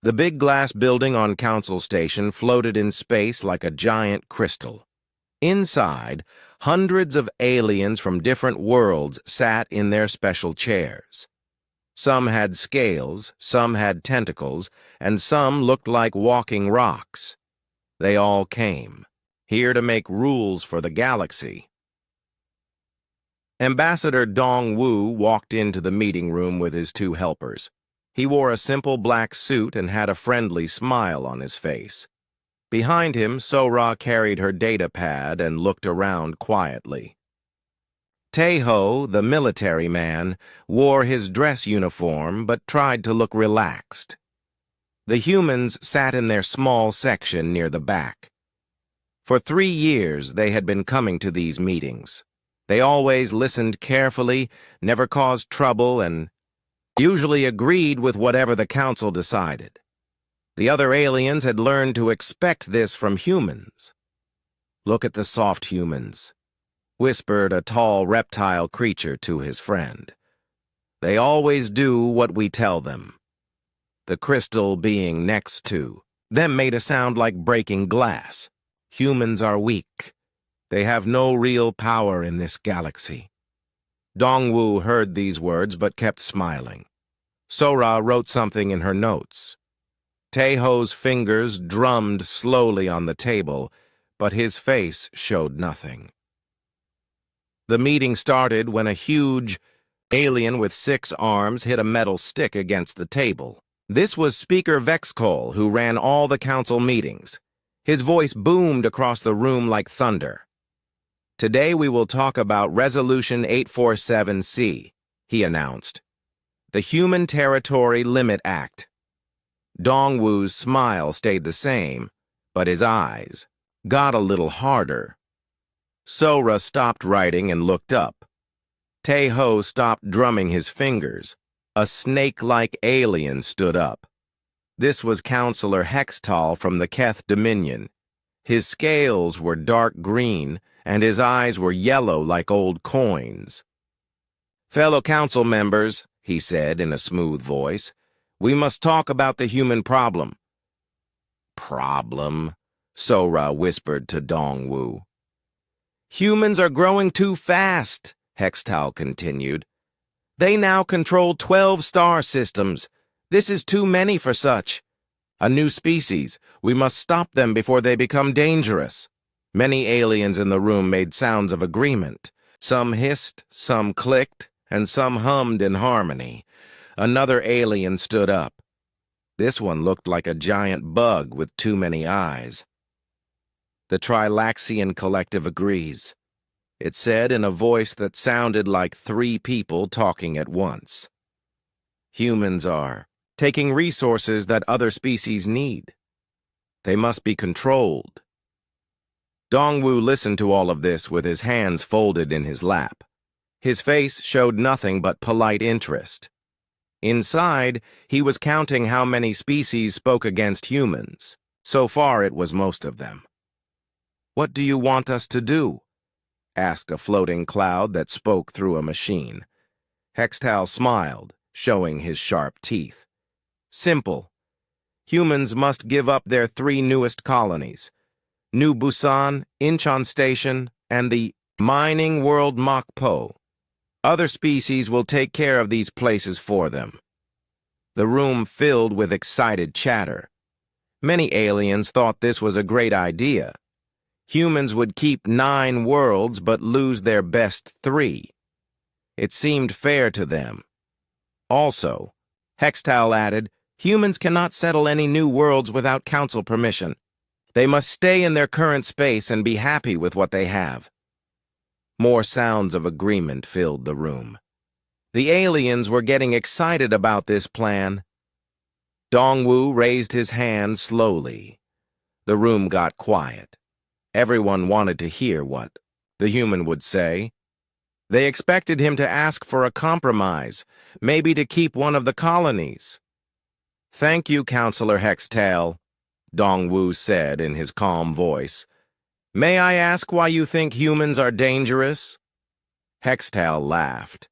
The big glass building on Council Station floated in space like a giant crystal. Inside, hundreds of aliens from different worlds sat in their special chairs. Some had scales, some had tentacles, and some looked like walking rocks. They all came, here to make rules for the galaxy. Ambassador Dong Wu walked into the meeting room with his two helpers. He wore a simple black suit and had a friendly smile on his face. Behind him, Sora carried her data pad and looked around quietly. Taeho, the military man, wore his dress uniform but tried to look relaxed. The humans sat in their small section near the back. For 3 years, they had been coming to these meetings. They always listened carefully, never caused trouble, and usually agreed with whatever the council decided. The other aliens had learned to expect this from humans. "Look at the soft humans," whispered a tall reptile creature to his friend. "They always do what we tell them." The crystal being next to them made a sound like breaking glass. "Humans are weak. They have no real power in this galaxy." Dongwu heard these words but kept smiling. Sora wrote something in her notes. Taeho's fingers drummed slowly on the table, but his face showed nothing. The meeting started when a huge alien with 6 arms hit a metal stick against the table. This was Speaker Vexcol, who ran all the council meetings. His voice boomed across the room like thunder. "Today we will talk about Resolution 847C, he announced. "The Human Territory Limit Act." Dongwu's smile stayed the same, but his eyes got a little harder. Sora stopped writing and looked up. Taeho stopped drumming his fingers. A snake-like alien stood up. This was Counselor Hextall from the Keth Dominion. His scales were dark green, and his eyes were yellow like old coins. "Fellow council members," he said in a smooth voice, "we must talk about the human problem." "Problem?" Sora whispered to Dongwu. "Humans are growing too fast," Hextall continued. "They now control 12 star systems. This is too many for such. A new species. We must stop them before they become dangerous." Many aliens in the room made sounds of agreement. Some hissed, some clicked, and some hummed in harmony. Another alien stood up. This one looked like a giant bug with too many eyes. "The Trilaxian Collective agrees," it said in a voice that sounded like 3 people talking at once. "Humans are taking resources that other species need. They must be controlled." Dongwu listened to all of this with his hands folded in his lap. His face showed nothing but polite interest. Inside, he was counting how many species spoke against humans. So far, it was most of them. "What do you want us to do?" asked a floating cloud that spoke through a machine. Hextall smiled, showing his sharp teeth. "Simple. Humans must give up their 3 newest colonies: New Busan, Incheon Station, and the mining world Mokpo. Other species will take care of these places for them." The room filled with excited chatter. Many aliens thought this was a great idea. Humans would keep 9 worlds but lose their best 3. It seemed fair to them. Also, Hextall added, humans cannot settle any new worlds without council permission. They must stay in their current space and be happy with what they have. More sounds of agreement filled the room. The aliens were getting excited about this plan. Dongwu raised his hand slowly. The room got quiet. Everyone wanted to hear what the human would say. They expected him to ask for a compromise, maybe to keep one of the colonies. "Thank you, Counselor Hextall," Dongwu said in his calm voice. "May I ask why you think humans are dangerous?" Hextall laughed.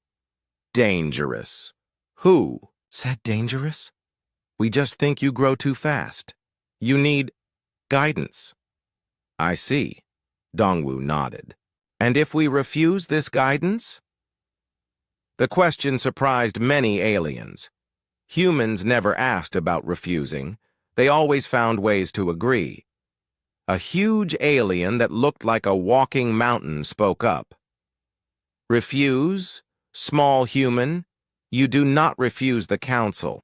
"Dangerous? Who said dangerous?" We just think you grow too fast. You need guidance. I see. Dongwu nodded. And if we refuse this guidance? The question surprised many aliens. Humans never asked about refusing. They always found ways to agree. A huge alien that looked like a walking mountain spoke up. Refuse? Small human? You do not refuse the council.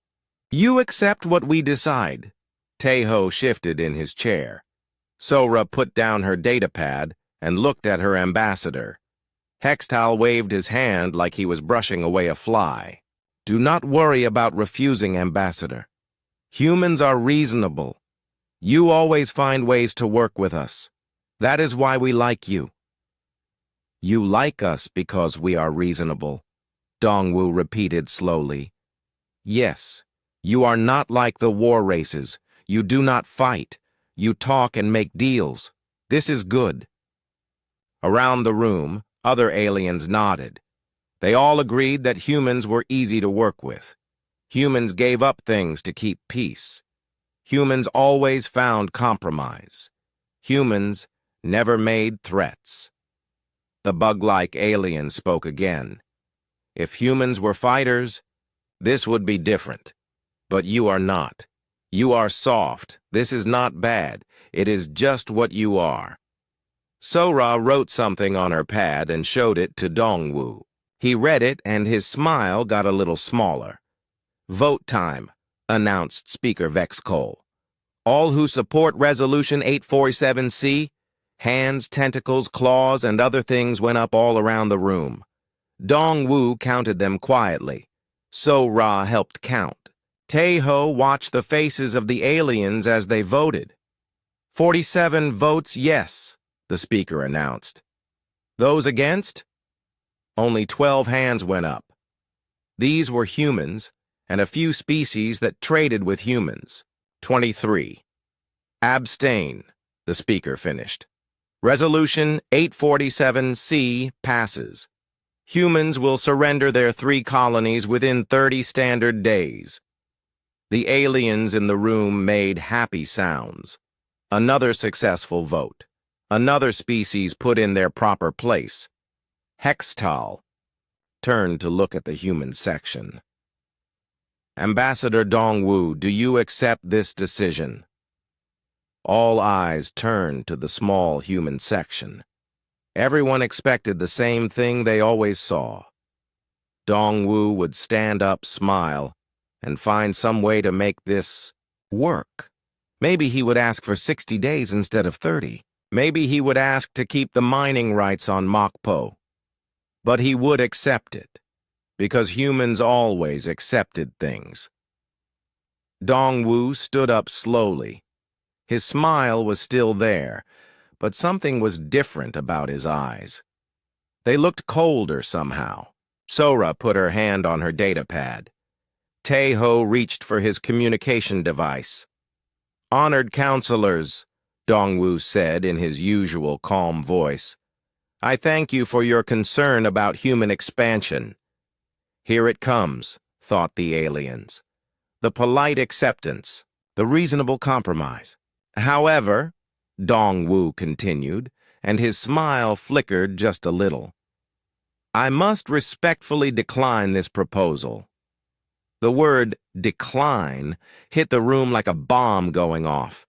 You accept what we decide. Taeho shifted in his chair. Sora put down her datapad and looked at her ambassador. Hextall waved his hand like he was brushing away a fly. Do not worry about refusing, Ambassador. Humans are reasonable. You always find ways to work with us. That is why we like you. You like us because we are reasonable, Dongwu repeated slowly. Yes, you are not like the war races. You do not fight. You talk and make deals. This is good. Around the room, other aliens nodded. They all agreed that humans were easy to work with. Humans gave up things to keep peace. Humans always found compromise. Humans never made threats. The bug-like alien spoke again. If humans were fighters, this would be different. But you are not. You are soft. This is not bad. It is just what you are. Sora wrote something on her pad and showed it to Dongwu. He read it and his smile got a little smaller. Vote time, announced Speaker Vexcol. All who support Resolution 847C, hands, tentacles, claws, and other things went up all around the room. Dongwu counted them quietly. Sora helped count. Taeho watched the faces of the aliens as they voted. 47 votes yes, the speaker announced. Those against? Only 12 hands went up. These were humans and a few species that traded with humans. 23. Abstain, the speaker finished. Resolution 847C passes. Humans will surrender their 3 colonies within 30 standard days. The aliens in the room made happy sounds. Another successful vote. Another species put in their proper place. Hextall turned to look at the human section. Ambassador Dongwu, do you accept this decision? All eyes turned to the small human section. Everyone expected the same thing they always saw. Dongwu would stand up, smile, and find some way to make this work. Maybe he would ask for 60 days instead of 30. Maybe he would ask to keep the mining rights on Mokpo. But he would accept it, because humans always accepted things. Dongwu stood up slowly. His smile was still there, but something was different about his eyes. They looked colder somehow. Sora put her hand on her datapad. Taeho reached for his communication device. Honored counselors, Dongwu said in his usual calm voice, I thank you for your concern about human expansion. Here it comes, thought the aliens. The polite acceptance, the reasonable compromise. However, Dongwu continued, and his smile flickered just a little, I must respectfully decline this proposal. The word decline hit the room like a bomb going off.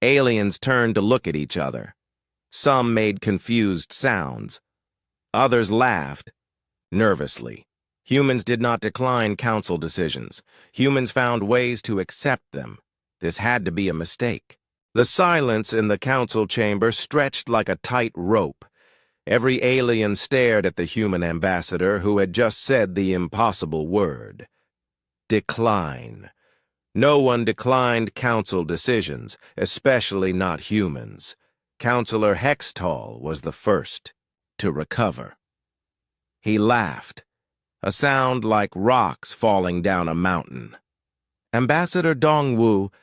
Aliens turned to look at each other. Some made confused sounds. Others laughed, nervously. Humans did not decline council decisions. Humans found ways to accept them. This had to be a mistake. The silence in the council chamber stretched like a tight rope. Every alien stared at the human ambassador who had just said the impossible word. Decline. No one declined council decisions, especially not humans. Counselor Hextall was the first to recover. He laughed, a sound like rocks falling down a mountain. Ambassador Dongwu,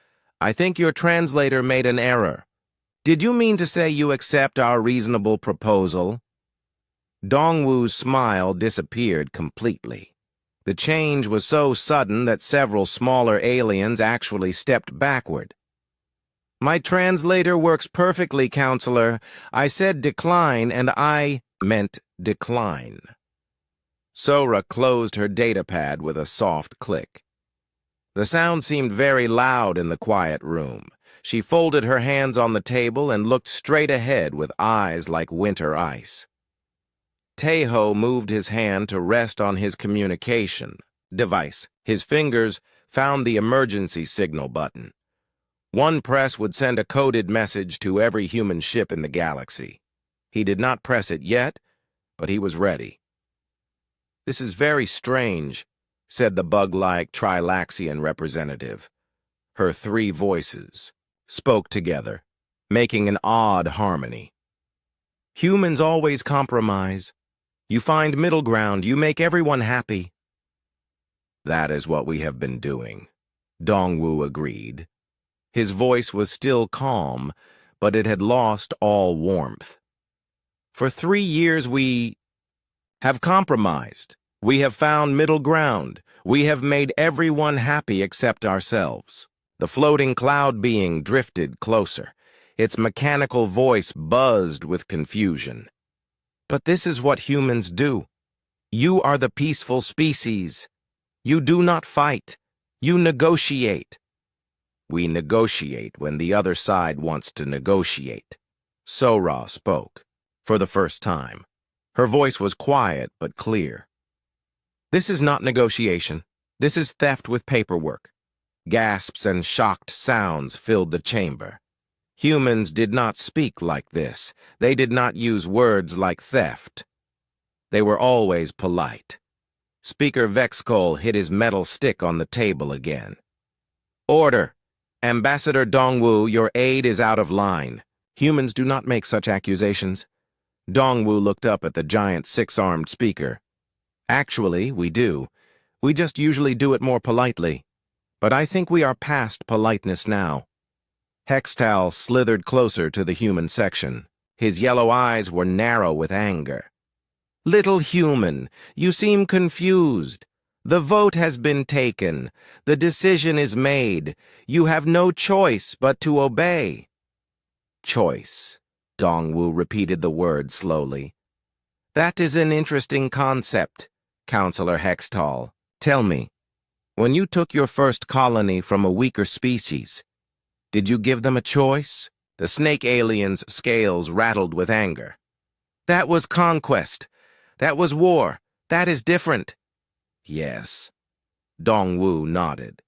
I think your translator made an error. Did you mean to say you accept our reasonable proposal? Dongwu's smile disappeared completely. The change was so sudden that several smaller aliens actually stepped backward. "My translator works perfectly, Counselor. I said decline, and I meant decline." Sora closed her datapad with a soft click. The sound seemed very loud in the quiet room. She folded her hands on the table and looked straight ahead with eyes like winter ice. Tejo moved his hand to rest on his communication device. His fingers found the emergency signal button. One press would send a coded message to every human ship in the galaxy. He did not press it yet, but he was ready. "This is very strange," said the bug-like Trilaxian representative. Her three voices spoke together, making an odd harmony. "Humans always compromise. You find middle ground, you make everyone happy." "That is what we have been doing," Dongwu agreed. His voice was still calm, but it had lost all warmth. "For 3 years we have compromised. We have found middle ground. We have made everyone happy except ourselves." The floating cloud being drifted closer. Its mechanical voice buzzed with confusion. "But this is what humans do. You are the peaceful species. You do not fight. You negotiate." "We negotiate when the other side wants to negotiate." Sora spoke, for the first time. Her voice was quiet but clear. "This is not negotiation. This is theft with paperwork." Gasps and shocked sounds filled the chamber. Humans did not speak like this. They did not use words like theft. They were always polite. Speaker Vexcol hit his metal stick on the table again. "Order! Ambassador Dongwu, your aide is out of line. Humans do not make such accusations." Dongwu looked up at the giant six-armed speaker. "Actually, we do. We just usually do it more politely. But I think we are past politeness now." Hextal slithered closer to the human section. His yellow eyes were narrow with anger. "Little human, you seem confused. The vote has been taken. The decision is made. You have no choice but to obey." "Choice," Dongwu repeated the word slowly. "That is an interesting concept, Counselor Hextall. Tell me, when you took your first colony from a weaker species, did you give them a choice?" The snake alien's scales rattled with anger. "That was conquest. That was war. That is different." "Yes." Dongwu nodded.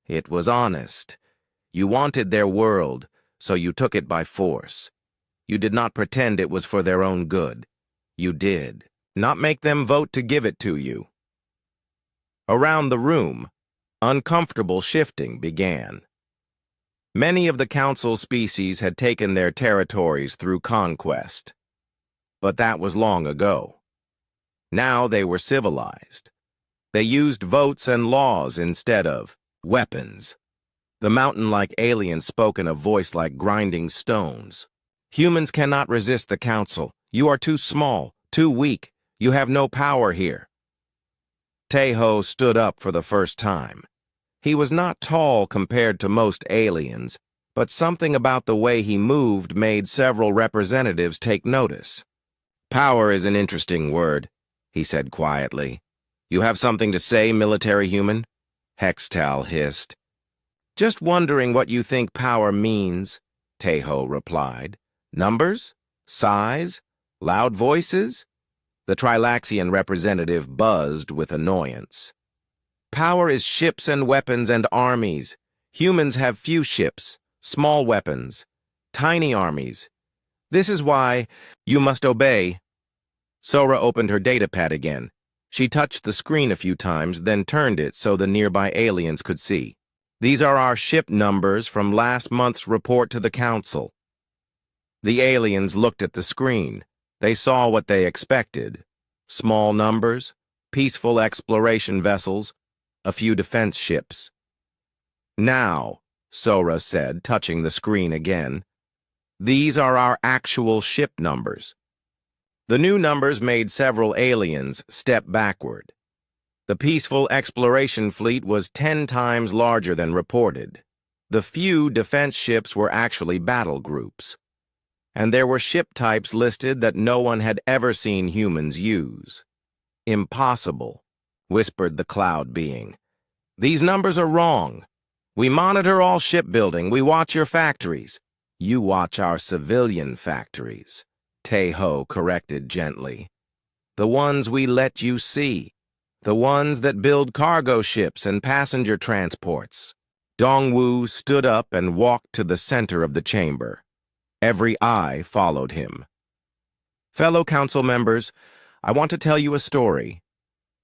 "It was honest. You wanted their world, so you took it by force. You did not pretend it was for their own good. You did not make them vote to give it to you." Around the room, uncomfortable shifting began. Many of the council species had taken their territories through conquest. But that was long ago. Now they were civilized. They used votes and laws instead of weapons. The mountain-like alien spoke in a voice like grinding stones. "Humans cannot resist the council. You are too small, too weak. You have no power here." Tejo stood up for the first time. He was not tall compared to most aliens, but something about the way he moved made several representatives take notice. "Power is an interesting word," he said quietly. "You have something to say, military human?" Hextal hissed. "Just wondering what you think power means," Tejo replied. "Numbers? Size? Loud voices?" The Trilaxian representative buzzed with annoyance. "Power is ships and weapons and armies. Humans have few ships, small weapons, tiny armies. This is why you must obey." Sora opened her datapad again. She touched the screen a few times, then turned it so the nearby aliens could see. "These are our ship numbers from last month's report to the Council." The aliens looked at the screen. They saw what they expected. Small numbers, peaceful exploration vessels, a few defense ships. "Now," Sora said, touching the screen again, "these are our actual ship numbers." The new numbers made several aliens step backward. The peaceful exploration fleet was 10 times larger than reported. The few defense ships were actually battle groups. And there were ship types listed that no one had ever seen humans use. Impossible, whispered the cloud being. These numbers are wrong. We monitor all shipbuilding. We watch your factories. You watch our civilian factories, Tae-ho corrected gently. The ones we let you see. The ones that build cargo ships and passenger transports. Dongwu stood up and walked to the center of the chamber. Every eye followed him. Fellow council members, I want to tell you a story.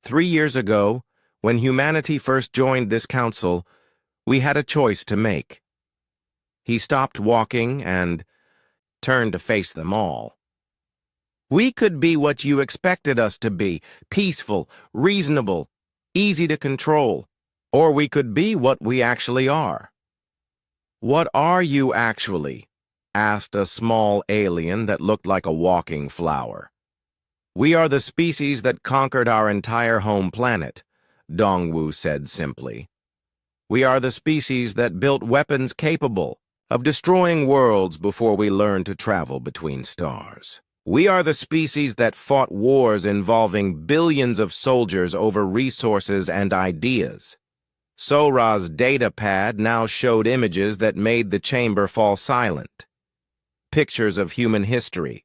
3 years ago, when humanity first joined this council, we had a choice to make. He stopped walking and turned to face them all. We could be what you expected us to be, peaceful, reasonable, easy to control, or we could be what we actually are. What are you actually? Asked a small alien that looked like a walking flower. We are the species that conquered our entire home planet, Dongwu said simply. We are the species that built weapons capable of destroying worlds before we learned to travel between stars. We are the species that fought wars involving billions of soldiers over resources and ideas. Sora's data pad now showed images that made the chamber fall silent. Pictures of human history,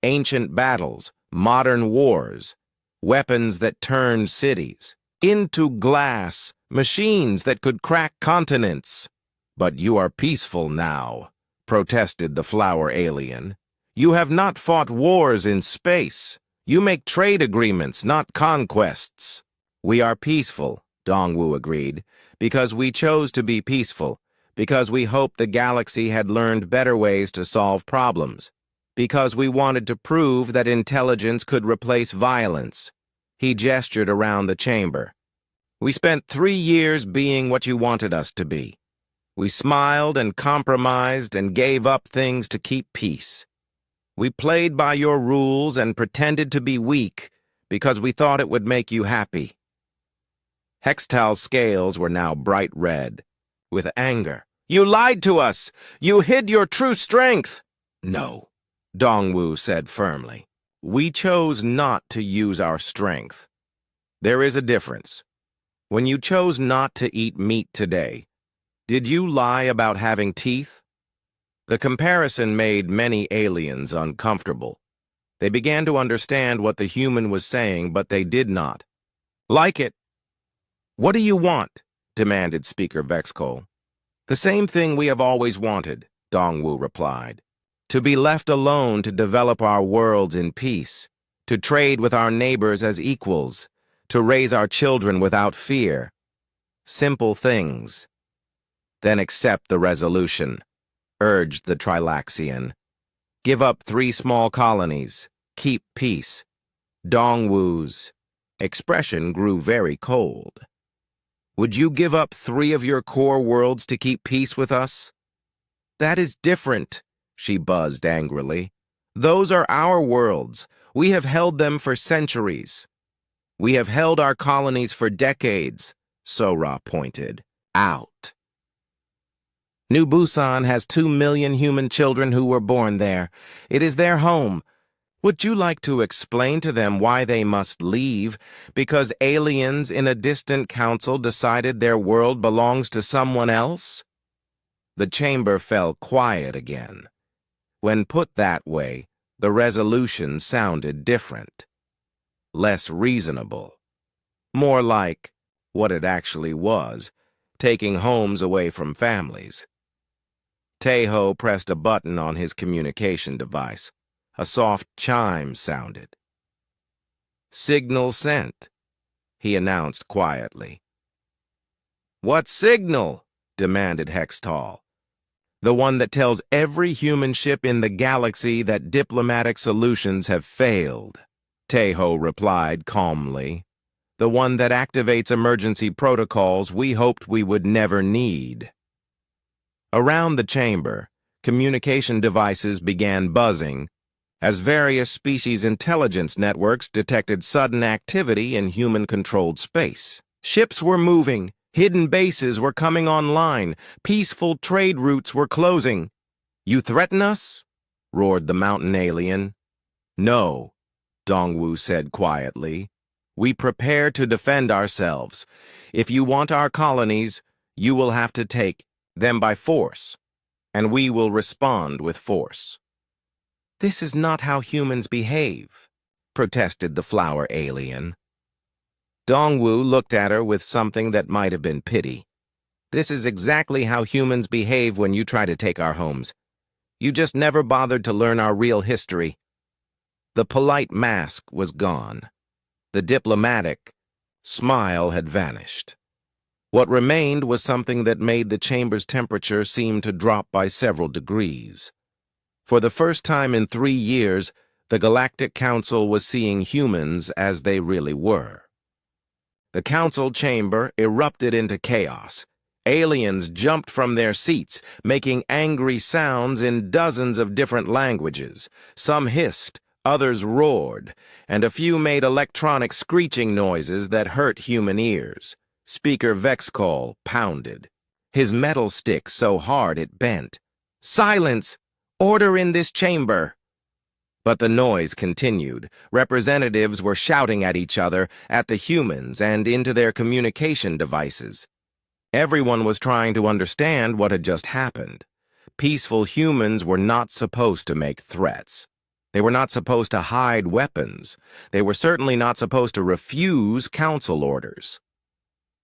ancient battles, modern wars, weapons that turned cities into glass, machines that could crack continents. But you are peaceful now, protested the flower alien. You have not fought wars in space. You make trade agreements, not conquests. We are peaceful, Dongwu agreed, because we chose to be peaceful, because we hoped the galaxy had learned better ways to solve problems, because we wanted to prove that intelligence could replace violence. He gestured around the chamber. We spent 3 years being what you wanted us to be. We smiled and compromised and gave up things to keep peace. We played by your rules and pretended to be weak because we thought it would make you happy. Hextal's scales were now bright red, with anger. You lied to us! You hid your true strength! No, Dongwu said firmly. We chose not to use our strength. There is a difference. When you chose not to eat meat today, did you lie about having teeth? The comparison made many aliens uncomfortable. They began to understand what the human was saying, but they did not. Like it. What do you want? Demanded Speaker Vexcol. The same thing we have always wanted, Dongwu replied. To be left alone to develop our worlds in peace, to trade with our neighbors as equals, to raise our children without fear. Simple things. Then accept the resolution, urged the Trilaxian. Give up 3 small colonies. Keep peace. Dongwu's expression grew very cold. Would you give up 3 of your core worlds to keep peace with us? That is different, she buzzed angrily. Those are our worlds. We have held them for centuries. We have held our colonies for decades, Sora pointed out. New Busan has 2 million human children who were born there. It is their home. Would you like to explain to them why they must leave because aliens in a distant council decided their world belongs to someone else? The chamber fell quiet again. When put that way, the resolution sounded different. Less reasonable. More like what it actually was, taking homes away from families. Tae-ho pressed a button on his communication device. A soft chime sounded. Signal sent, he announced quietly. What signal? Demanded Hextall. The one that tells every human ship in the galaxy that diplomatic solutions have failed, Tae-ho replied calmly. The one that activates emergency protocols we hoped we would never need. Around the chamber, communication devices began buzzing, as various species intelligence networks detected sudden activity in human-controlled space. Ships were moving, hidden bases were coming online, peaceful trade routes were closing. "You threaten us?" roared the mountain alien. "No," Dongwu said quietly. "We prepare to defend ourselves. If you want our colonies, you will have to take them by force, and we will respond with force." "This is not how humans behave," protested the flower alien. Dongwu looked at her with something that might have been pity. "This is exactly how humans behave when you try to take our homes. You just never bothered to learn our real history." The polite mask was gone. The diplomatic smile had vanished. What remained was something that made the chamber's temperature seem to drop by several degrees. For the first time in 3 years, the Galactic Council was seeing humans as they really were. The council chamber erupted into chaos. Aliens jumped from their seats, making angry sounds in dozens of different languages. Some hissed, others roared, and a few made electronic screeching noises that hurt human ears. Speaker Vexcall pounded, his metal stick so hard it bent. "Silence! Order in this chamber!" But the noise continued. Representatives were shouting at each other, at the humans, and into their communication devices. Everyone was trying to understand what had just happened. Peaceful humans were not supposed to make threats. They were not supposed to hide weapons. They were certainly not supposed to refuse council orders.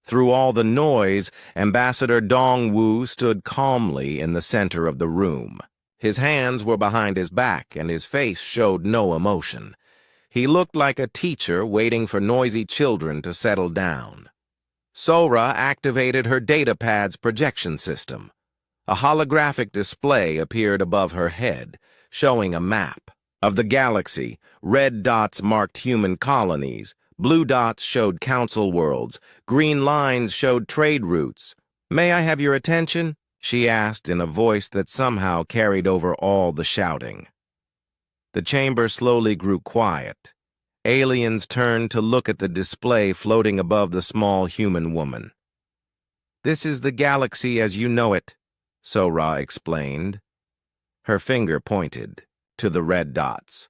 Through all the noise, Ambassador Dongwu stood calmly in the center of the room. His hands were behind his back, and his face showed no emotion. He looked like a teacher waiting for noisy children to settle down. Sora activated her datapad's projection system. A holographic display appeared above her head, showing a map of the galaxy. Red dots marked human colonies, blue dots showed council worlds, green lines showed trade routes. "May I have your attention?" she asked in a voice that somehow carried over all the shouting. The chamber slowly grew quiet. Aliens turned to look at the display floating above the small human woman. "This is the galaxy as you know it," Sora explained. Her finger pointed to the red dots.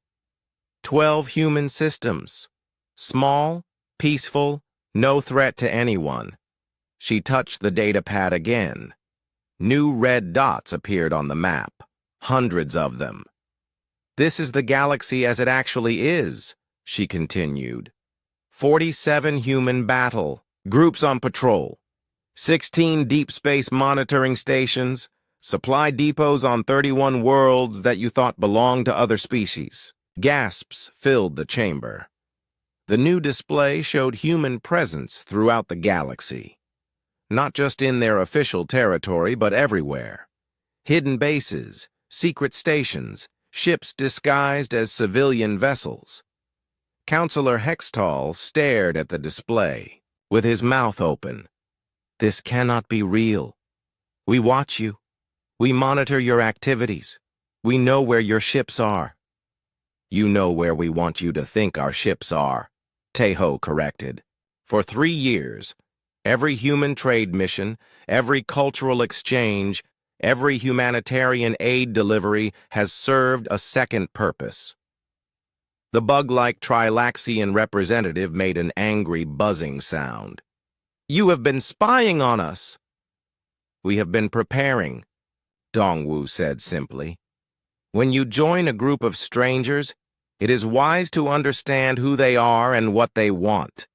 12 human systems. Small, peaceful, no threat to anyone. She touched the datapad again. New red dots appeared on the map, hundreds of them. "This is the galaxy as it actually is," she continued. 47 human battle groups on patrol, 16 deep space monitoring stations, supply depots on 31 worlds that you thought belonged to other species. Gasps filled the chamber. The new display showed human presence throughout the galaxy. Not just in their official territory, but everywhere. Hidden bases, secret stations, ships disguised as civilian vessels. Counselor Hextall stared at the display, with his mouth open. "This cannot be real. We watch you. We monitor your activities. We know where your ships are." "You know where we want you to think our ships are," Tejo corrected. "For 3 years, every human trade mission, every cultural exchange, every humanitarian aid delivery has served a second purpose." The bug-like Trilaxian representative made an angry buzzing sound. "You have been spying on us." "We have been preparing," Dongwu said simply. "When you join a group of strangers, it is wise to understand who they are and what they want."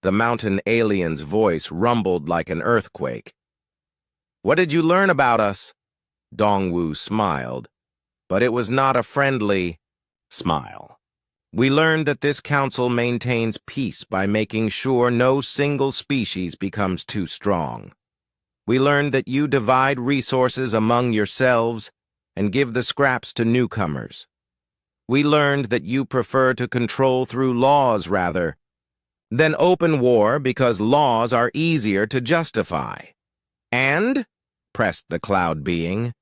The mountain alien's voice rumbled like an earthquake. "What did you learn about us?" Dongwu smiled, but it was not a friendly smile. "We learned that this council maintains peace by making sure no single species becomes too strong. We learned that you divide resources among yourselves and give the scraps to newcomers. We learned that you prefer to control through laws rather than open war because laws are easier to justify. And," pressed the cloud being,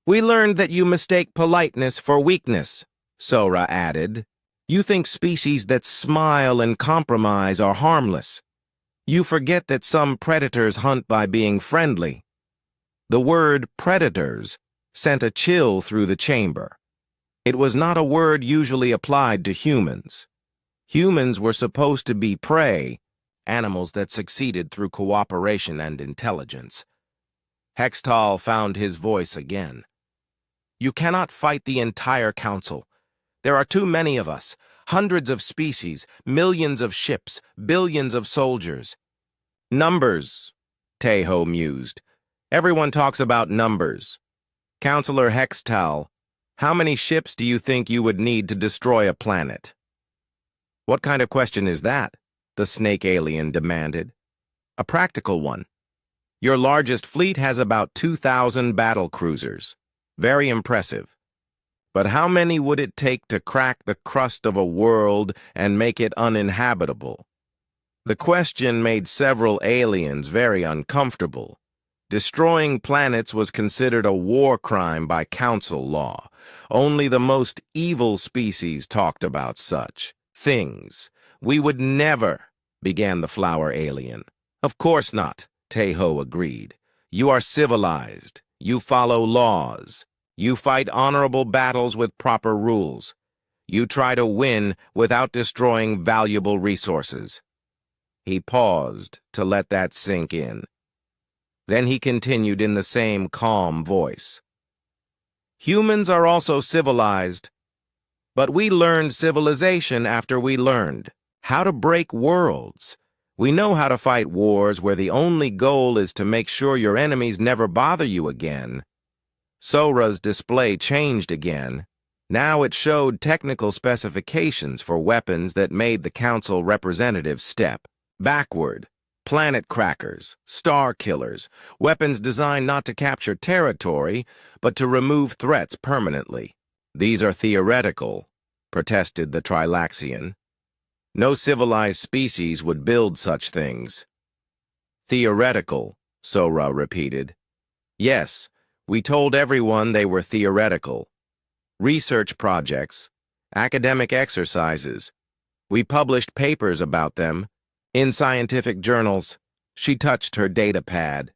"we learned that you mistake politeness for weakness. Sora added. You think species that smile and compromise are harmless. You forget that some predators hunt by being friendly. The word predators sent a chill through the chamber. It was not a word usually applied to humans. Humans were supposed to be prey, animals that succeeded through cooperation and intelligence. Hextall found his voice again. You cannot fight the entire council. There are too many of us, hundreds of species, millions of ships, billions of soldiers. Numbers, Tejo mused. Everyone talks about numbers. Counselor Hextall, how many ships do you think you would need to destroy a planet? What kind of question is that? The snake alien demanded. A practical one. Your largest fleet has about 2,000 battle cruisers. Very impressive. But how many would it take to crack the crust of a world and make it uninhabitable? The question made several aliens very uncomfortable. Destroying planets was considered a war crime by council law. Only the most evil species talked about such things. We would never, began the flower alien. Of course not, Tejo agreed. You are civilized. You follow laws. You fight honorable battles with proper rules. You try to win without destroying valuable resources. He paused to let that sink in. Then he continued in the same calm voice. Humans are also civilized, but we learned civilization after we learned how to break worlds. We know how to fight wars where the only goal is to make sure your enemies never bother you again. Sora's display changed again. Now it showed technical specifications for weapons that made the council representatives step backward. Planet crackers, star killers, weapons designed not to capture territory, but to remove threats permanently. These are theoretical, protested the Trilaxian. No civilized species would build such things. Theoretical, Sora repeated. Yes, we told everyone they were theoretical. Research projects, academic exercises. We published papers about them. In scientific journals, she touched her data pad.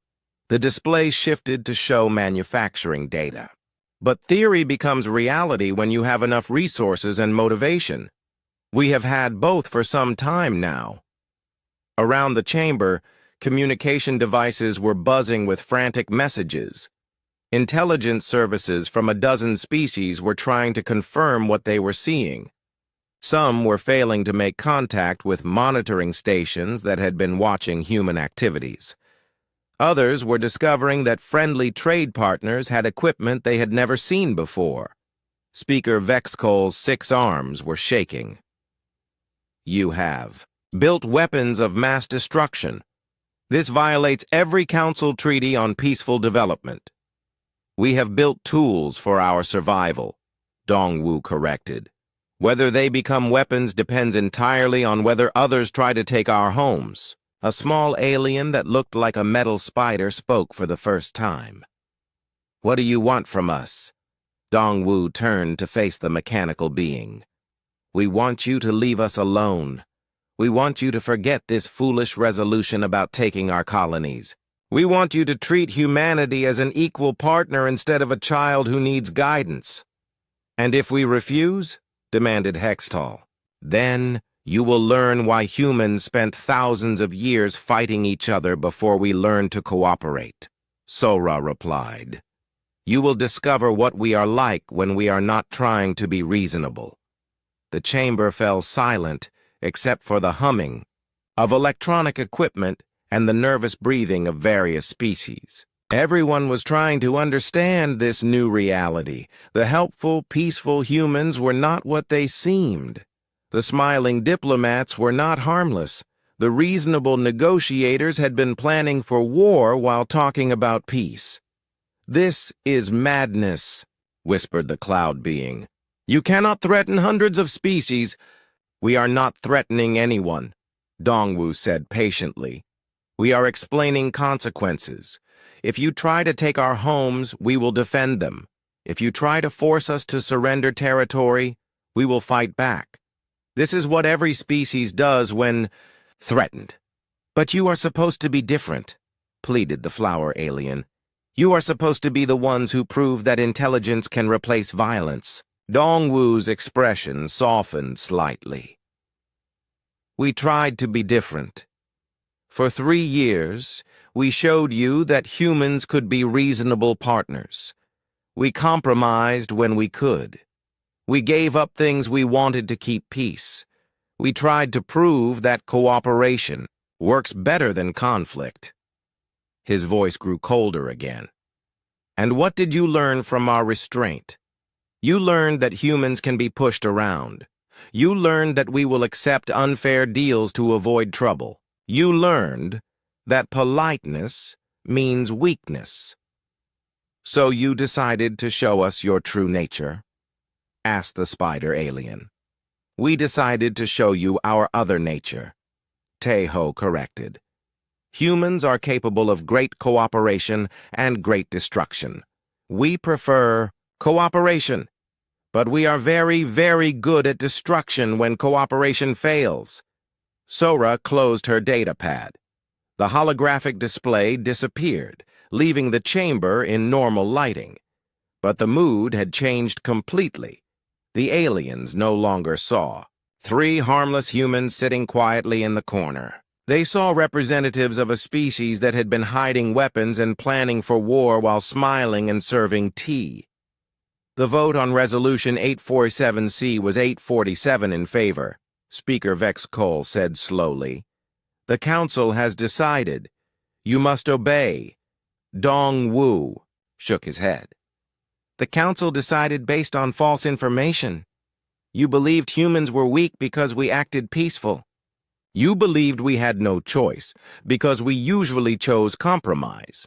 The display shifted to show manufacturing data. But theory becomes reality when you have enough resources and motivation. We have had both for some time now. Around the chamber, communication devices were buzzing with frantic messages. Intelligence services from a dozen species were trying to confirm what they were seeing. Some were failing to make contact with monitoring stations that had been watching human activities. Others were discovering that friendly trade partners had equipment they had never seen before. Speaker Vexcol's 6 arms were shaking. You have built weapons of mass destruction. This violates every council treaty on peaceful development. We have built tools for our survival, Dongwu corrected. Whether they become weapons depends entirely on whether others try to take our homes. A small alien that looked like a metal spider spoke for the first time. What do you want from us? Dongwu turned to face the mechanical being. We want you to leave us alone. We want you to forget this foolish resolution about taking our colonies. We want you to treat humanity as an equal partner instead of a child who needs guidance. And if we refuse, demanded Hextall, then you will learn why humans spent thousands of years fighting each other before we learned to cooperate, Sora replied. You will discover what we are like when we are not trying to be reasonable. The chamber fell silent except for the humming of electronic equipment and the nervous breathing of various species. Everyone was trying to understand this new reality. The helpful, peaceful humans were not what they seemed. The smiling diplomats were not harmless. The reasonable negotiators had been planning for war while talking about peace. This is madness, whispered the cloud being. You cannot threaten hundreds of species. We are not threatening anyone, Dongwu said patiently. We are explaining consequences. If you try to take our homes, we will defend them. If you try to force us to surrender territory, We will fight back. This is what every species does when threatened. But you are supposed to be different, pleaded the flower alien. You are supposed to be the ones who prove that intelligence can replace violence. Dongwu's expression softened slightly. We tried to be different. For 3 years, we showed you that humans could be reasonable partners. We compromised when we could. We gave up things we wanted to keep peace. We tried to prove that cooperation works better than conflict. His voice grew colder again. And what did you learn from our restraint? You learned that humans can be pushed around. You learned that we will accept unfair deals to avoid trouble. You learned that politeness means weakness. So you decided to show us your true nature? Asked the spider alien. We decided to show you our other nature, Teho corrected. Humans are capable of great cooperation and great destruction. We prefer cooperation, but we are very, very good at destruction when cooperation fails. Sora closed her data pad. The holographic display disappeared, leaving the chamber in normal lighting. But the mood had changed completely. The aliens no longer saw 3 harmless humans sitting quietly in the corner. They saw representatives of a species that had been hiding weapons and planning for war while smiling and serving tea. The vote on Resolution 847C was 847 in favor, Speaker Vex Cole said slowly. The Council has decided. You must obey. Dongwu shook his head. The Council decided based on false information. You believed humans were weak because we acted peaceful. You believed we had no choice because we usually chose compromise.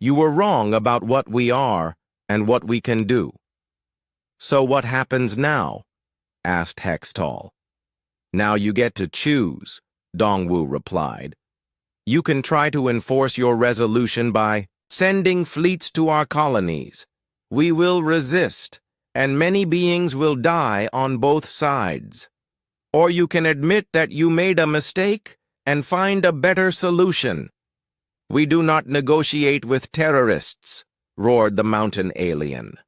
You were wrong about what we are and what we can do. So what happens now? Asked Hextall. Now you get to choose, Dongwu replied. You can try to enforce your resolution by sending fleets to our colonies. We will resist, and many beings will die on both sides. Or you can admit that you made a mistake and find a better solution. We do not negotiate with terrorists, roared the mountain alien.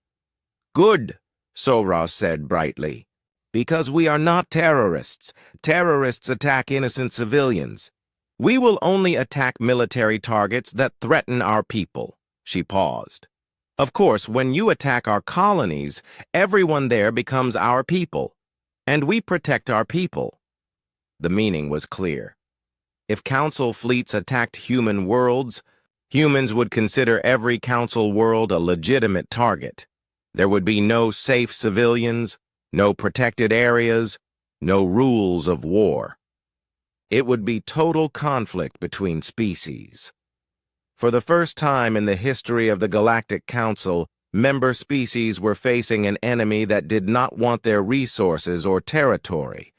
Good, Sora said brightly. Because we are not terrorists. Terrorists attack innocent civilians. We will only attack military targets that threaten our people. She paused. Of course, when you attack our colonies, everyone there becomes our people. And we protect our people. The meaning was clear. If Council fleets attacked human worlds, humans would consider every Council world a legitimate target. There would be no safe civilians, no protected areas, no rules of war. It would be total conflict between species. For the first time in the history of the Galactic Council, member species were facing an enemy that did not want their resources or territory.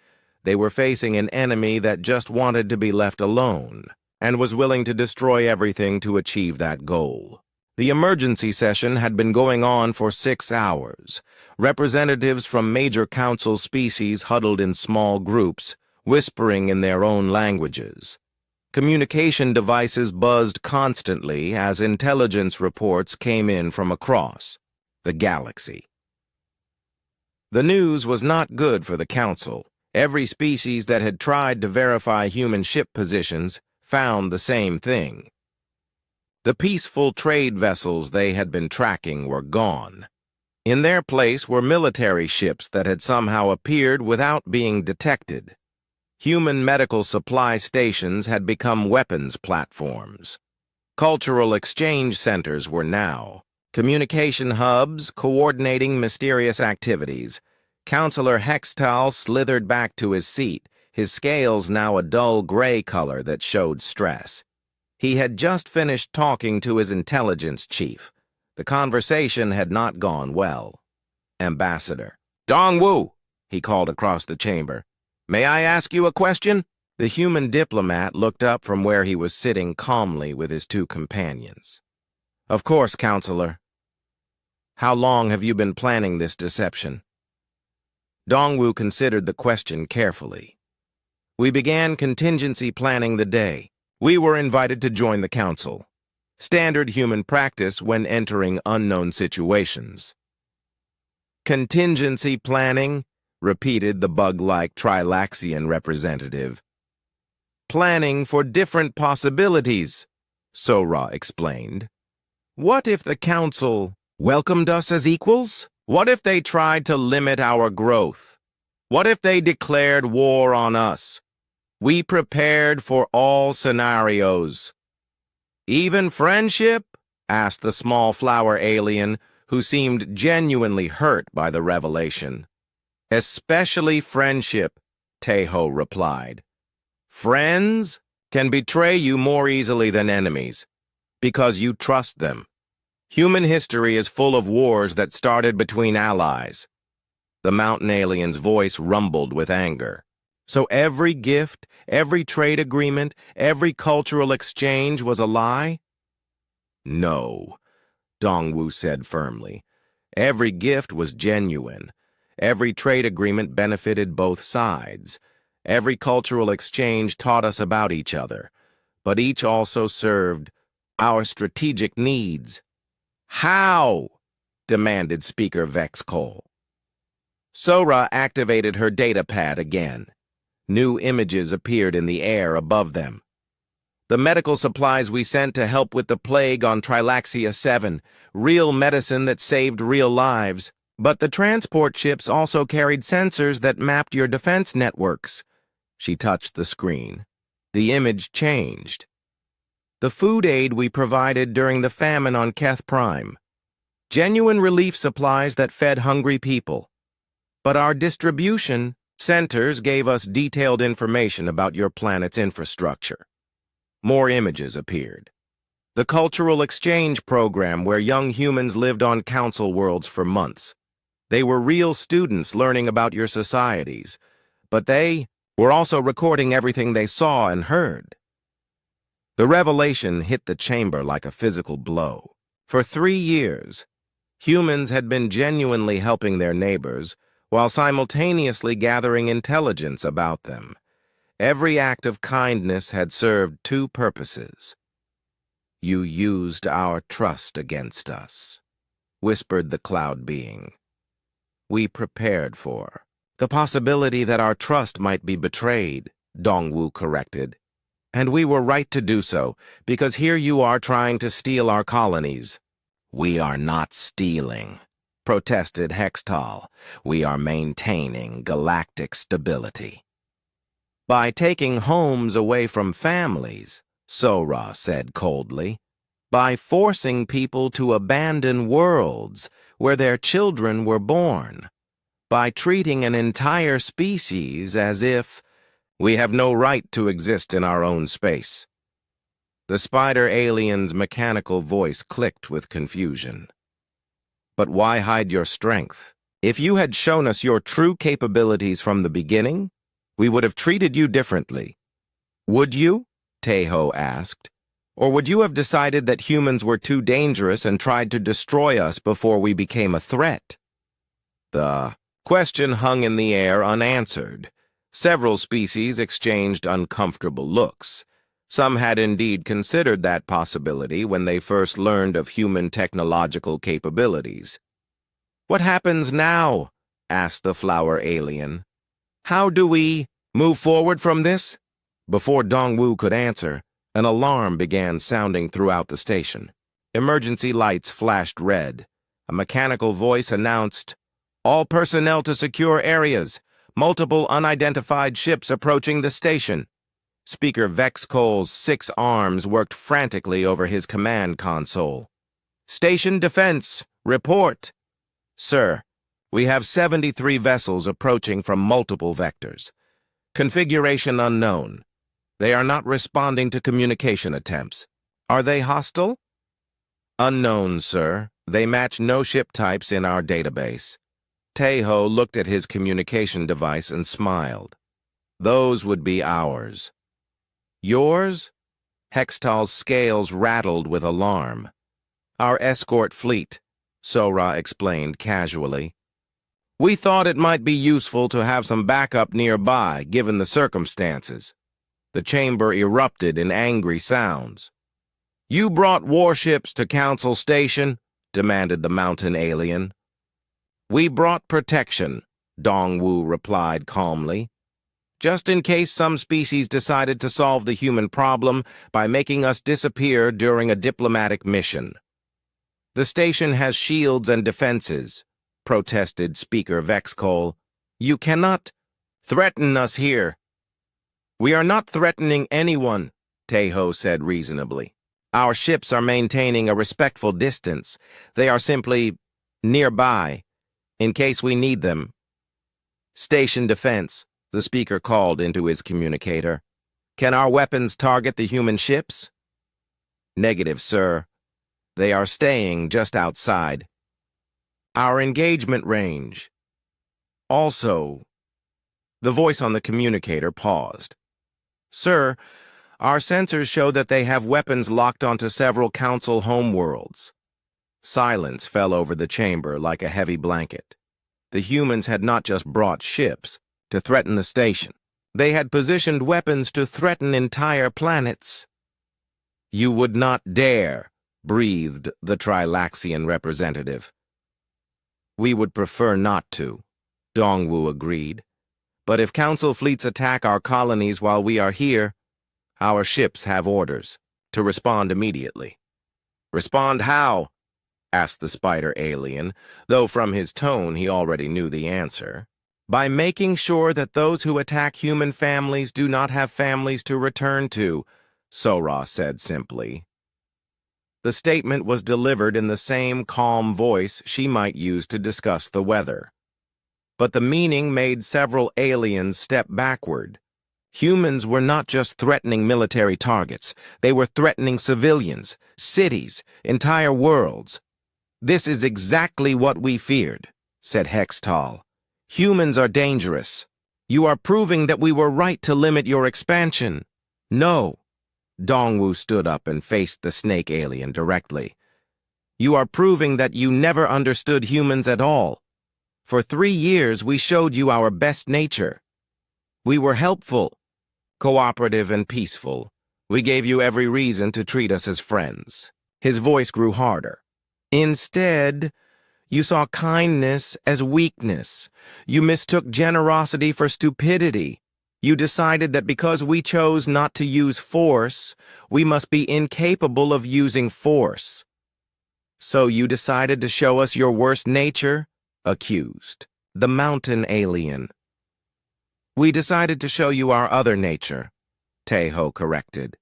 They were facing an enemy that just wanted to be left alone and was willing to destroy everything to achieve that goal. The emergency session had been going on for 6 hours. Representatives from major council species huddled in small groups, whispering in their own languages. Communication devices buzzed constantly as intelligence reports came in from across the galaxy. The news was not good for the Council. Every species that had tried to verify human ship positions found the same thing. The peaceful trade vessels they had been tracking were gone. In their place were military ships that had somehow appeared without being detected. Human medical supply stations had become weapons platforms. Cultural exchange centers were now communication hubs coordinating mysterious activities. Counselor Hextall slithered back to his seat, his scales now a dull gray color that showed stress. He had just finished talking to his intelligence chief. The conversation had not gone well. Ambassador. Dongwu, he called across the chamber. May I ask you a question? The human diplomat looked up from where he was sitting calmly with his 2 companions. Of course, Counselor. How long have you been planning this deception? Dongwu considered the question carefully. We began contingency planning the day. We were invited to join the council. Standard human practice when entering unknown situations. Contingency planning, repeated the bug-like Trilaxian representative. Planning for different possibilities, Sora explained. What if the council welcomed us as equals? What if they tried to limit our growth? What if they declared war on us? We prepared for all scenarios. Even friendship? Asked the small flower alien, who seemed genuinely hurt by the revelation. Especially friendship, Tejo replied. Friends can betray you more easily than enemies, because you trust them. Human history is full of wars that started between allies. The mountain alien's voice rumbled with anger. So every gift, every trade agreement, every cultural exchange was a lie? No, Dongwu said firmly. Every gift was genuine. Every trade agreement benefited both sides. Every cultural exchange taught us about each other, but each also served our strategic needs. How? Demanded Speaker Vex Cole. Sora activated her data pad again. New images appeared in the air above them. The medical supplies we sent to help with the plague on Trilaxia 7, real medicine that saved real lives. But the transport ships also carried sensors that mapped your defense networks. She touched the screen. The image changed. The food aid we provided during the famine on Keth Prime. Genuine relief supplies that fed hungry people. But our distribution centers gave us detailed information about your planet's infrastructure. More images appeared. The cultural exchange program where young humans lived on council worlds for months. They were real students learning about your societies, but they were also recording everything they saw and heard. The revelation hit the chamber like a physical blow. For 3 years, humans had been genuinely helping their neighbors while simultaneously gathering intelligence about them. Every act of kindness had served 2 purposes. You used our trust against us, whispered the cloud being. We prepared for the possibility that our trust might be betrayed, Dongwu corrected. And we were right to do so, because here you are trying to steal our colonies. We are not stealing, protested Hextall. We are maintaining galactic stability. By taking homes away from families, Sora said coldly. By forcing people to abandon worlds where their children were born. By treating an entire species as if we have no right to exist in our own space. The spider alien's mechanical voice clicked with confusion. But why hide your strength? If you had shown us your true capabilities from the beginning, we would have treated you differently. Would you? Tejo asked. Or would you have decided that humans were too dangerous and tried to destroy us before we became a threat? The question hung in the air unanswered. Several species exchanged uncomfortable looks. Some had indeed considered that possibility when they first learned of human technological capabilities. What happens now? Asked the flower alien. How do we move forward from this? Before Dongwu could answer, an alarm began sounding throughout the station. Emergency lights flashed red. A mechanical voice announced, "All personnel to secure areas. Multiple unidentified ships approaching the station." Speaker Vex Cole's 6 arms worked frantically over his command console. "Station defense, report." "Sir, we have 73 vessels approaching from multiple vectors. Configuration unknown. They are not responding to communication attempts. Are they hostile?" "Unknown, sir. They match no ship types in our database." Tejo looked at his communication device and smiled. "Those would be ours." "Yours?" Hextall's scales rattled with alarm. "Our escort fleet," Sora explained casually. We thought it might be useful to have some backup nearby, given the circumstances. The chamber erupted in angry sounds. You brought warships to Council Station? Demanded the mountain alien. We brought protection, Dongwu replied calmly. Just in case some species decided to solve the human problem by making us disappear during a diplomatic mission. The station has shields and defenses, protested Speaker Vexcol. You cannot threaten us here. We are not threatening anyone, Tejo said reasonably. Our ships are maintaining a respectful distance. They are simply nearby, in case we need them. Station defense, the speaker called into his communicator. Can our weapons target the human ships? Negative, sir. They are staying just outside. Our engagement range. Also, the voice on the communicator paused. Sir, our sensors show that they have weapons locked onto several Council homeworlds. Silence fell over the chamber like a heavy blanket. The humans had not just brought ships to threaten the station. They had positioned weapons to threaten entire planets. You would not dare, breathed the Trilaxian representative. We would prefer not to, Dongwu agreed. But if Council fleets attack our colonies while we are here, our ships have orders to respond immediately. Respond how? Asked the spider alien, though from his tone he already knew the answer. By making sure that those who attack human families do not have families to return to, Sora said simply. The statement was delivered in the same calm voice she might use to discuss the weather. But the meaning made several aliens step backward. Humans were not just threatening military targets. They were threatening civilians, cities, entire worlds. This is exactly what we feared, said Hextall. Humans are dangerous. You are proving that we were right to limit your expansion. No. Dongwu stood up and faced the snake alien directly. You are proving that you never understood humans at all. For 3 years, we showed you our best nature. We were helpful, cooperative, and peaceful. We gave you every reason to treat us as friends. His voice grew harder. Instead, you saw kindness as weakness. You mistook generosity for stupidity. You decided that because we chose not to use force, we must be incapable of using force. So you decided to show us your worst nature? Accused. The mountain alien. We decided to show you our other nature, Tejo corrected.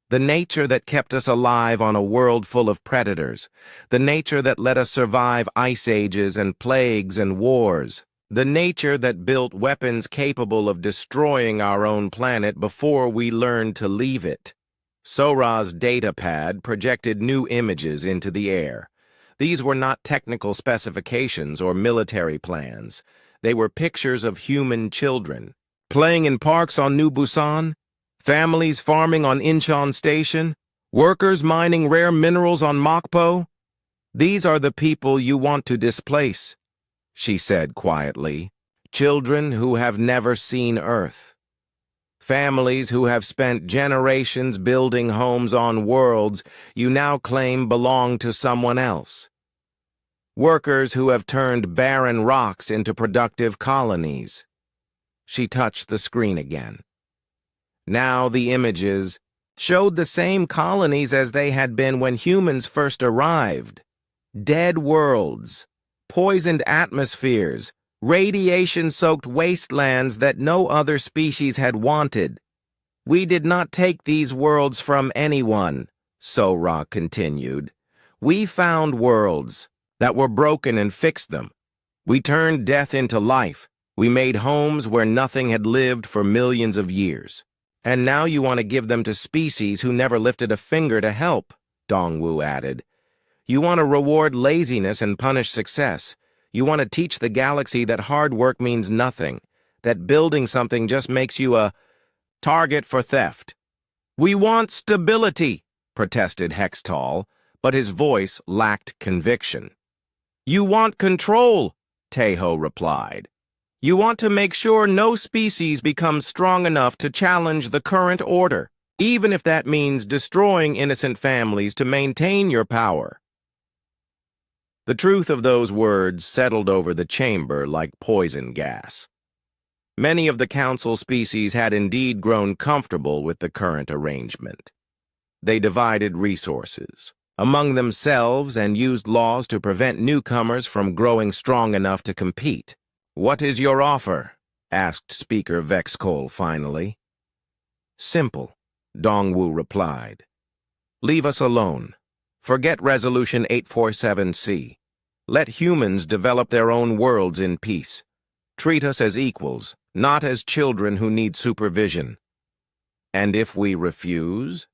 The nature that kept us alive on a world full of predators. The nature that let us survive ice ages and plagues and wars. The nature that built weapons capable of destroying our own planet before we learned to leave it. Sora's datapad projected new images into the air. These were not technical specifications or military plans. They were pictures of human children, playing in parks on New Busan, families farming on Incheon Station, workers mining rare minerals on Mokpo. These are the people you want to displace, she said quietly. Children who have never seen Earth. Families who have spent generations building homes on worlds you now claim belong to someone else. Workers who have turned barren rocks into productive colonies. She touched the screen again. Now the images showed the same colonies as they had been when humans first arrived. Dead worlds, poisoned atmospheres, radiation-soaked wastelands that no other species had wanted. We did not take these worlds from anyone, Sora continued. We found worlds that were broken and fixed them. We turned death into life. We made homes where nothing had lived for millions of years. And now you want to give them to species who never lifted a finger to help, Dongwu added. You want to reward laziness and punish success. You want to teach the galaxy that hard work means nothing, that building something just makes you a target for theft. We want stability, protested Hextall, but his voice lacked conviction. You want control, Taeho replied. You want to make sure no species becomes strong enough to challenge the current order, even if that means destroying innocent families to maintain your power. The truth of those words settled over the chamber like poison gas. Many of the council species had indeed grown comfortable with the current arrangement. They divided resources among themselves and used laws to prevent newcomers from growing strong enough to compete. What is your offer? Asked Speaker Vexcol finally. Simple, Dongwu replied. Leave us alone. Forget Resolution 847C. Let humans develop their own worlds in peace. Treat us as equals, not as children who need supervision. And if we refuse?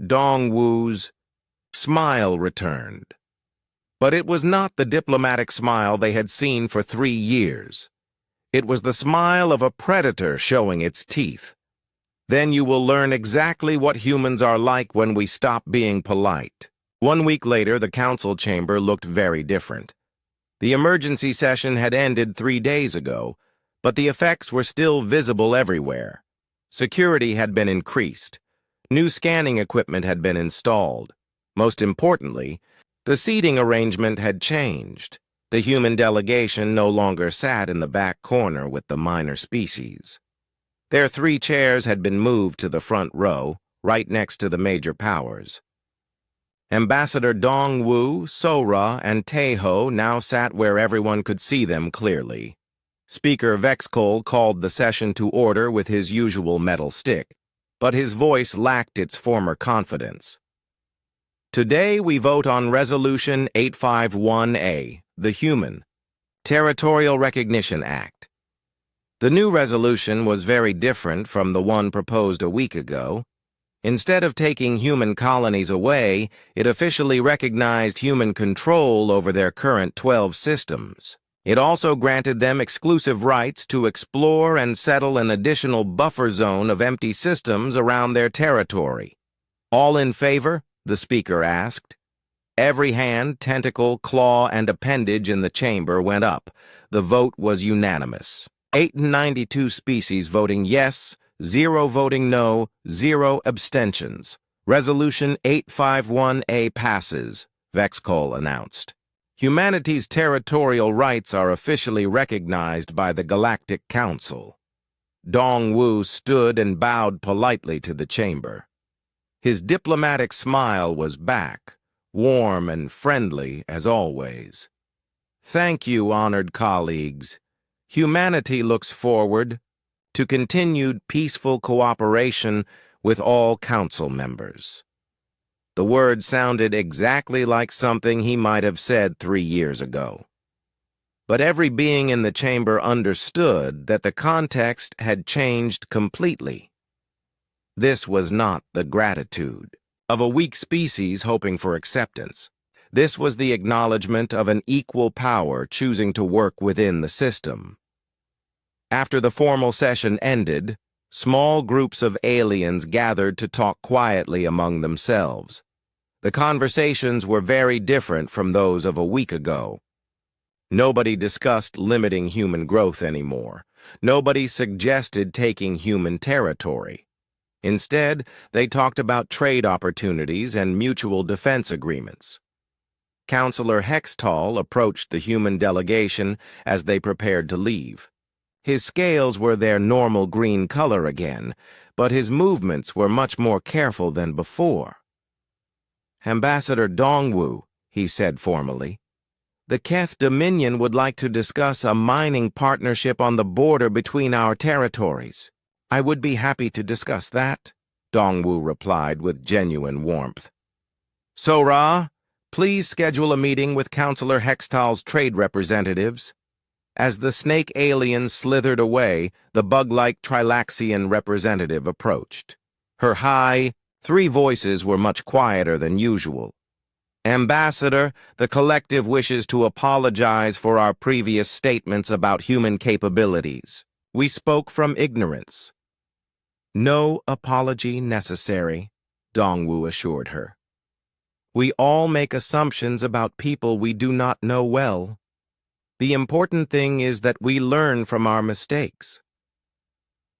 Dongwu's smile returned. But it was not the diplomatic smile they had seen for 3 years. It was the smile of a predator showing its teeth. Then you will learn exactly what humans are like when we stop being polite. 1 week later, the council chamber looked very different. The emergency session had ended 3 days ago, but the effects were still visible everywhere. Security had been increased. New scanning equipment had been installed. Most importantly, the seating arrangement had changed. The human delegation no longer sat in the back corner with the minor species. Their 3 chairs had been moved to the front row, right next to the major powers. Ambassador Dongwu, Sora, and Taeho now sat where everyone could see them clearly. Speaker Vexcol called the session to order with his usual metal stick, but his voice lacked its former confidence. Today we vote on Resolution 851A, the Human Territorial Recognition Act. The new resolution was very different from the one proposed a week ago. Instead of taking human colonies away, it officially recognized human control over their current 12 systems. It also granted them exclusive rights to explore and settle an additional buffer zone of empty systems around their territory. All in favor? The speaker asked. Every hand, tentacle, claw, and appendage in the chamber went up. The vote was unanimous. 892 species voting yes, 0 voting no, 0 abstentions. Resolution 851A passes, Vexcol announced. Humanity's territorial rights are officially recognized by the Galactic Council. Dongwu stood and bowed politely to the chamber. His diplomatic smile was back, warm and friendly as always. Thank you, honored colleagues. Humanity looks forward to continued peaceful cooperation with all council members. The words sounded exactly like something he might have said 3 years ago. But every being in the chamber understood that the context had changed completely. This was not the gratitude of a weak species hoping for acceptance. This was the acknowledgement of an equal power choosing to work within the system. After the formal session ended, small groups of aliens gathered to talk quietly among themselves. The conversations were very different from those of a week ago. Nobody discussed limiting human growth anymore. Nobody suggested taking human territory. Instead, they talked about trade opportunities and mutual defense agreements. Counselor Hextall approached the human delegation as they prepared to leave. His scales were their normal green color again, but his movements were much more careful than before. Ambassador Dongwu, he said formally, the Keth Dominion would like to discuss a mining partnership on the border between our territories. I would be happy to discuss that, Dongwu replied with genuine warmth. Sora, please schedule a meeting with Counselor Hextall's trade representatives. As the snake alien slithered away, the bug-like Trilaxian representative approached. Her high, 3 voices were much quieter than usual. Ambassador, the collective wishes to apologize for our previous statements about human capabilities. We spoke from ignorance. No apology necessary, Dongwu assured her. We all make assumptions about people we do not know well. The important thing is that we learn from our mistakes.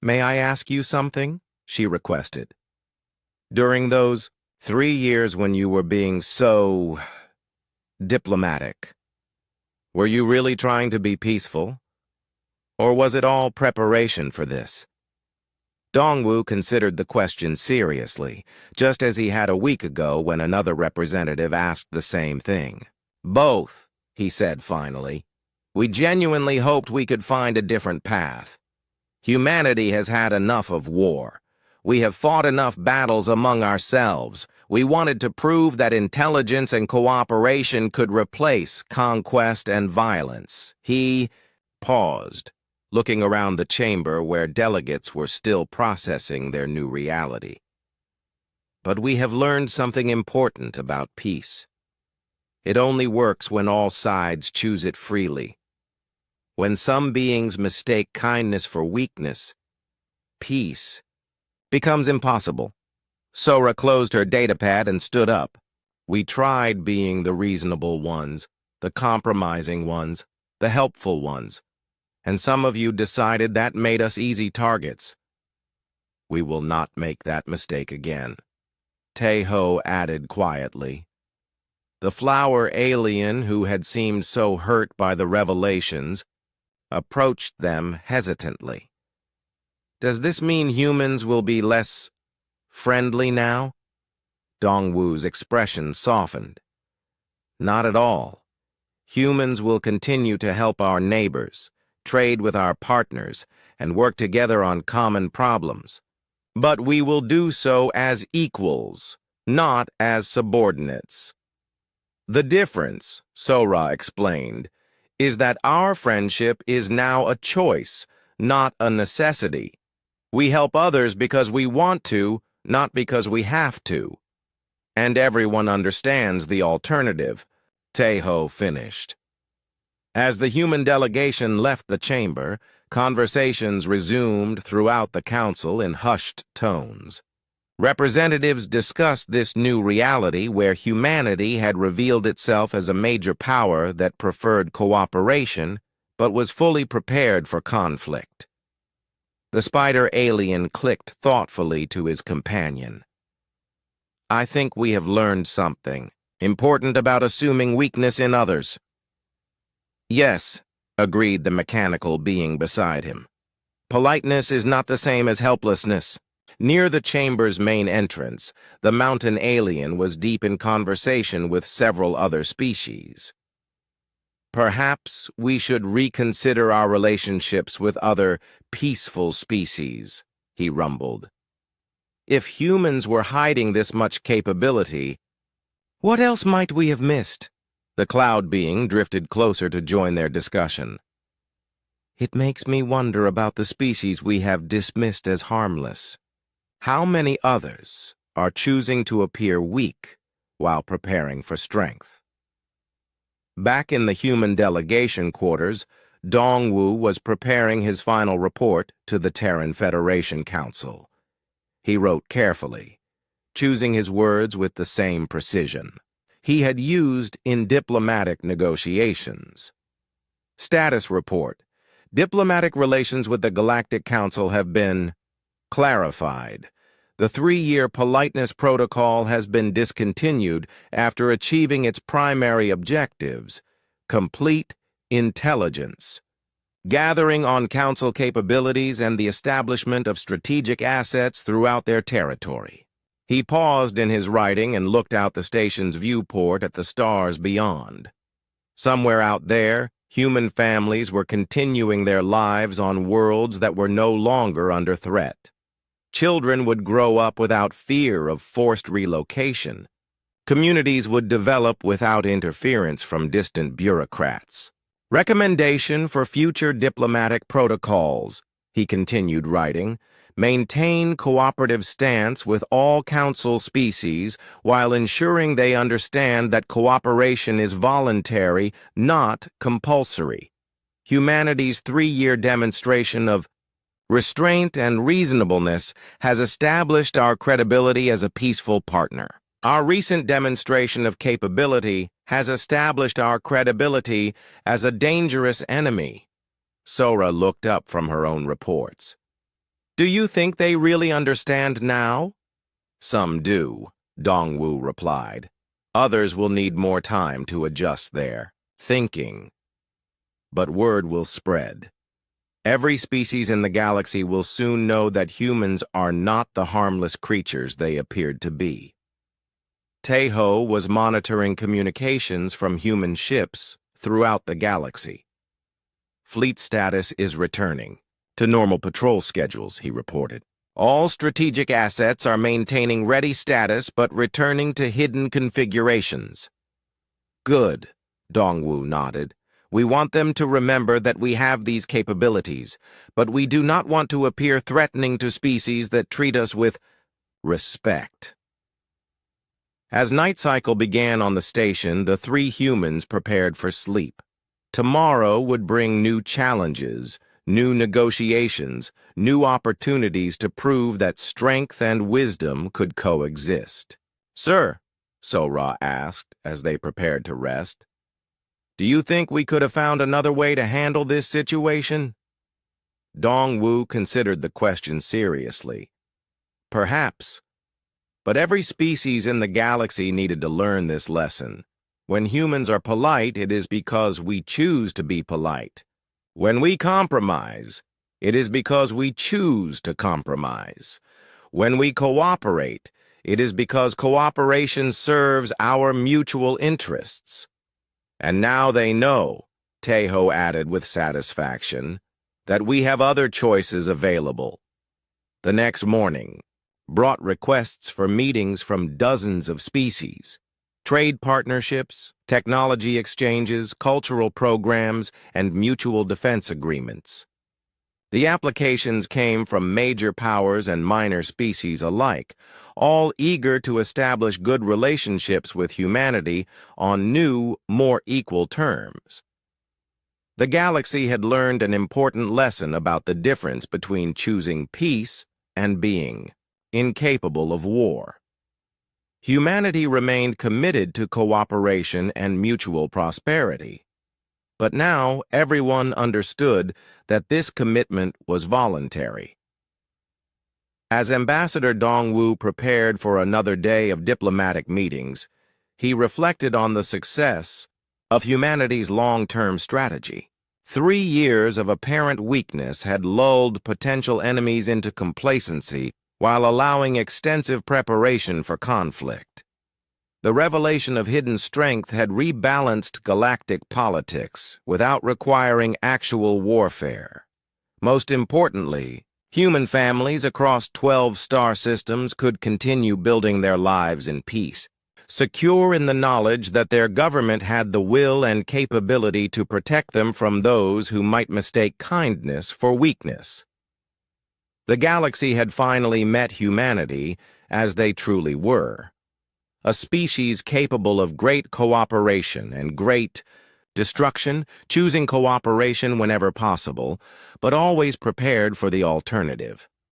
May I ask you something? She requested. During those 3 years when you were being so diplomatic, were you really trying to be peaceful? Or was it all preparation for this? Dongwu considered the question seriously, just as he had a week ago when another representative asked the same thing. Both, he said finally. We genuinely hoped we could find a different path. Humanity has had enough of war. We have fought enough battles among ourselves. We wanted to prove that intelligence and cooperation could replace conquest and violence. He paused, looking around the chamber where delegates were still processing their new reality. But we have learned something important about peace. It only works when all sides choose it freely. When some beings mistake kindness for weakness, peace becomes impossible. Sora closed her datapad and stood up. We tried being the reasonable ones, the compromising ones, the helpful ones, and some of you decided that made us easy targets. We will not make that mistake again, Taeho added quietly. The flower alien, who had seemed so hurt by the revelations, approached them hesitantly. Does this mean humans will be less friendly now? Dongwu's expression softened. Not at all. Humans will continue to help our neighbors, trade with our partners, and work together on common problems. But we will do so as equals, not as subordinates. The difference, Sora explained, is that our friendship is now a choice, not a necessity. We help others because we want to, not because we have to. And everyone understands the alternative, Taeho finished. As the human delegation left the chamber, conversations resumed throughout the council in hushed tones. Representatives discussed this new reality where humanity had revealed itself as a major power that preferred cooperation but was fully prepared for conflict. The spider alien clicked thoughtfully to his companion. I think we have learned something important about assuming weakness in others. Yes, agreed the mechanical being beside him. Politeness is not the same as helplessness. Near the chamber's main entrance, the mountain alien was deep in conversation with several other species. Perhaps we should reconsider our relationships with other peaceful species, he rumbled. If humans were hiding this much capability, what else might we have missed? The cloud being drifted closer to join their discussion. It makes me wonder about the species we have dismissed as harmless. How many others are choosing to appear weak while preparing for strength? Back in the human delegation quarters, Dongwu was preparing his final report to the Terran Federation Council. He wrote carefully, choosing his words with the same precision he had used in diplomatic negotiations. Status report. Diplomatic relations with the Galactic Council have been clarified. The 3-year politeness protocol has been discontinued after achieving its primary objectives: complete intelligence, gathering on Council capabilities, and the establishment of strategic assets throughout their territory. He paused in his writing and looked out the station's viewport at the stars beyond. Somewhere out there, human families were continuing their lives on worlds that were no longer under threat. Children would grow up without fear of forced relocation. Communities would develop without interference from distant bureaucrats. Recommendation for future diplomatic protocols, he continued writing, maintain cooperative stance with all council species while ensuring they understand that cooperation is voluntary, not compulsory. Humanity's 3-year demonstration of restraint and reasonableness has established our credibility as a peaceful partner. Our recent demonstration of capability has established our credibility as a dangerous enemy. Sora looked up from her own reports. Do you think they really understand now? Some do, Dongwu replied. Others will need more time to adjust their thinking. But word will spread. Every species in the galaxy will soon know that humans are not the harmless creatures they appeared to be. Tejo was monitoring communications from human ships throughout the galaxy. Fleet status is returning to normal patrol schedules, he reported. All strategic assets are maintaining ready status but returning to hidden configurations. Good, Dongwu nodded. We want them to remember that we have these capabilities, but we do not want to appear threatening to species that treat us with respect. As night cycle began on the station, the three humans prepared for sleep. Tomorrow would bring new challenges, new negotiations, new opportunities to prove that strength and wisdom could coexist. Sir, Sora asked as they prepared to rest, do you think we could have found another way to handle this situation? Dongwu considered the question seriously. Perhaps. But every species in the galaxy needed to learn this lesson. When humans are polite, it is because we choose to be polite. When we compromise, it is because we choose to compromise. When we cooperate, it is because cooperation serves our mutual interests. And now they know, Tejo added with satisfaction, that we have other choices available. The next morning brought requests for meetings from dozens of species, trade partnerships, technology exchanges, cultural programs, and mutual defense agreements. The applications came from major powers and minor species alike, all eager to establish good relationships with humanity on new, more equal terms. The galaxy had learned an important lesson about the difference between choosing peace and being incapable of war. Humanity remained committed to cooperation and mutual prosperity. But now everyone understood that this commitment was voluntary. As Ambassador Dongwu prepared for another day of diplomatic meetings, he reflected on the success of humanity's long-term strategy. 3 years of apparent weakness had lulled potential enemies into complacency while allowing extensive preparation for conflict. The revelation of hidden strength had rebalanced galactic politics without requiring actual warfare. Most importantly, human families across 12 star systems could continue building their lives in peace, secure in the knowledge that their government had the will and capability to protect them from those who might mistake kindness for weakness. The galaxy had finally met humanity as they truly were. A species capable of great cooperation and great destruction, choosing cooperation whenever possible, but always prepared for the alternative.